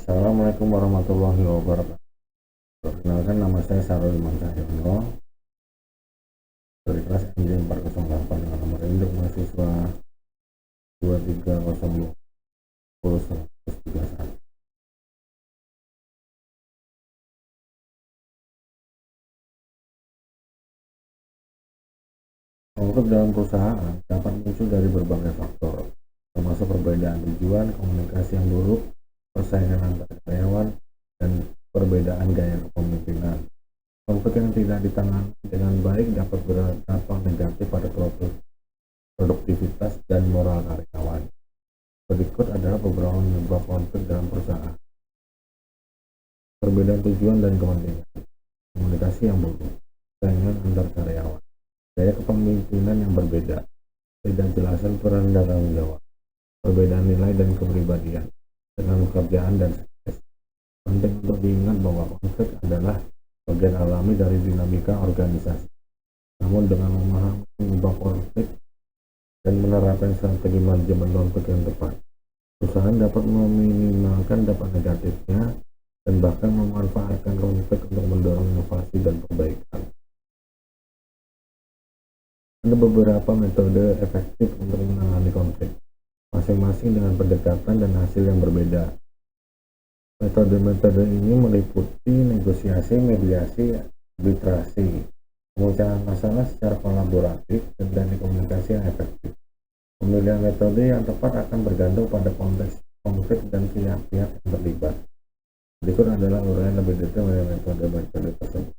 Assalamualaikum warahmatullahi wabarakatuh. Perkenalkan, nama saya Sarul Iman Cahyono dari kelas MJ 408 dengan nomor induk mahasiswa 230201131. Konflik dalam perusahaan dapat muncul dari berbagai faktor, termasuk perbedaan tujuan, komunikasi yang buruk, persaingan antar karyawan, dan perbedaan gaya kepemimpinan. Konflik yang tidak ditangani dengan baik dapat berdampak negatif pada produktivitas dan moral karyawan. Berikut adalah beberapa penyebab konflik dalam perusahaan. Perbedaan tujuan dan kepentingan, komunikasi yang buruk, persaingan antar karyawan, gaya kepemimpinan yang berbeda, tidak jelasan peran dan tanggung jawab, perbedaan nilai dan kepribadian, dengan pekerjaan dan sukses. Penting untuk diingat bahwa konflik adalah bagian alami dari dinamika organisasi. Namun dengan memahami penyebab konflik dan menerapkan strategi manajemen konflik yang tepat, perusahaan dapat meminimalkan dampak negatifnya dan bahkan memanfaatkan konflik untuk mendorong inovasi dan perbaikan. Ada beberapa metode efektif untuk menangani konflik, masing-masing dengan pendekatan dan hasil yang berbeda. Metode-metode ini meliputi negosiasi, mediasi, arbitrasi, pemecahan masalah secara kolaboratif, dan teknik komunikasi yang efektif. Pemilihan metode yang tepat akan bergantung pada konteks konflik dan pihak-pihak yang terlibat. Berikut adalah uraian lebih detail dari metode-metode tersebut.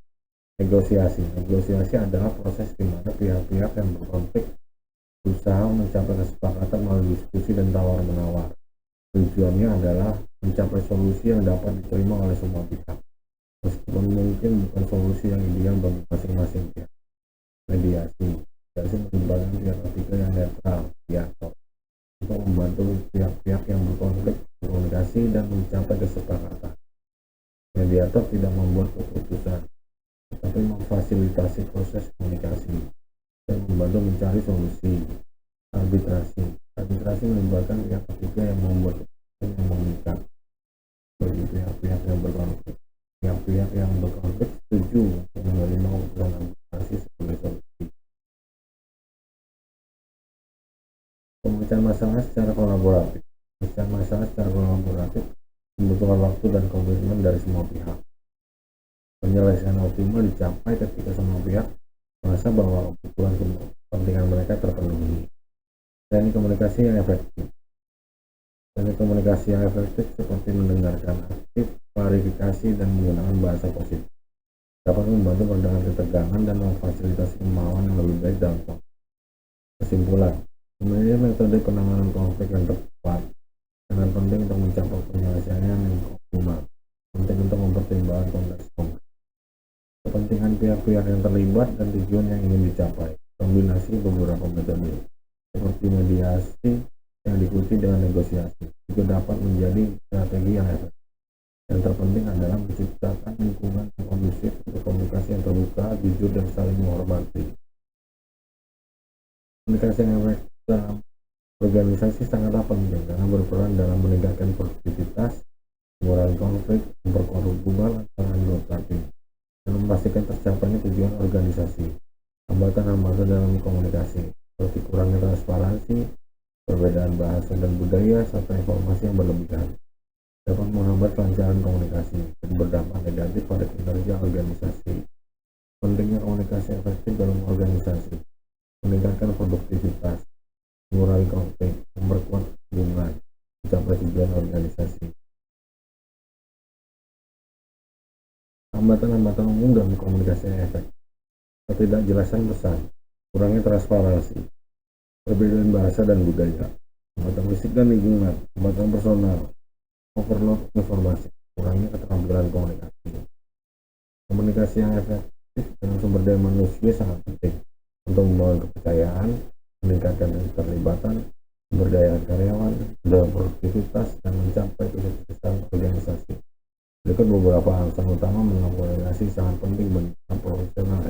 Negosiasi adalah proses di mana pihak-pihak yang berkonflik berusaha mencapai kesepakatan melalui diskusi dan tawar-menawar. Tujuannya adalah mencapai solusi yang dapat diterima oleh semua pihak, meskipun mungkin bukan solusi yang ideal bagi masing-masing pihak. Mediasi melibatkan pihak ketiga yang netral, mediator, untuk membantu pihak-pihak yang berkonflik berkomunikasi dan mencapai kesepakatan. Mediator tidak membuat keputusan, tetapi memfasilitasi proses komunikasi dan membantu mencari solusi. Arbitrasi melibatkan pihak ketiga yang membuat keputusan yang mengikat bagi pihak-pihak yang berkonflik. Pihak-pihak yang berkonflik setuju untuk menerima keputusan arbitrasi sebagai solusi. Pemecahan masalah secara kolaboratif. Pemecahan masalah secara kolaboratif membutuhkan waktu dan komitmen dari semua pihak. Penyelesaian optimal dicapai ketika semua pihak merasa bahwa kepentingan mereka terpenuhi. Teknik komunikasi yang efektif. Teknik komunikasi yang efektif seperti mendengarkan aktif, klarifikasi, dan menggunakan bahasa positif dapat membantu meredakan ketegangan dan memfasilitasi kemauan yang lebih baik dalam konflik. Kesimpulan, memilih metode penanganan konflik yang tepat sangat penting untuk mencapai penyelesaian yang optimal. Penting untuk mempertimbangkan konteks konflik, kepentingan pihak-pihak yang terlibat, dan tujuan yang ingin dicapai. Kombinasi beberapa metode seperti mediasi yang diikuti dengan negosiasi juga dapat menjadi strategi yang efektif. Yang terpenting adalah menciptakan lingkungan yang kondusif untuk komunikasi yang terbuka, jujur, dan saling menghormati. Komunikasi yang efektif dalam organisasi sangatlah penting karena berperan dalam meningkatkan produktivitas, mengurangi konflik, memperkuat hubungan antara anggota tim, dan memastikan tercapainya tujuan organisasi. Hambatan-hambatan dalam komunikasi seperti kurangnya transparansi, perbedaan bahasa dan budaya, serta informasi yang berlebihan dapat menghambat kelancaran komunikasi dan berdampak negatif pada kinerja organisasi. Pentingnya komunikasi efektif dalam organisasi, meningkatkan produktivitas, mengurangi konflik, memperkuat hubungan, mencapai tujuan organisasi. Hambatan-hambatan umum dalam komunikasi yang efektif: ketidakjelasan pesan, kurangnya transparansi, perbedaan bahasa dan budaya, hambatan fisik dan lingkungan, hambatan personal, overload informasi, kurangnya keterampilan komunikasi. Komunikasi yang efektif dengan sumber daya manusia sangat penting untuk membangun kepercayaan, meningkatkan keterlibatan, memberdayakan karyawan, mendorong produktivitas, dan mencapai kesuksesan organisasi. Berikut beberapa alasan utama mengapa komunikasi sangat penting bagi profesional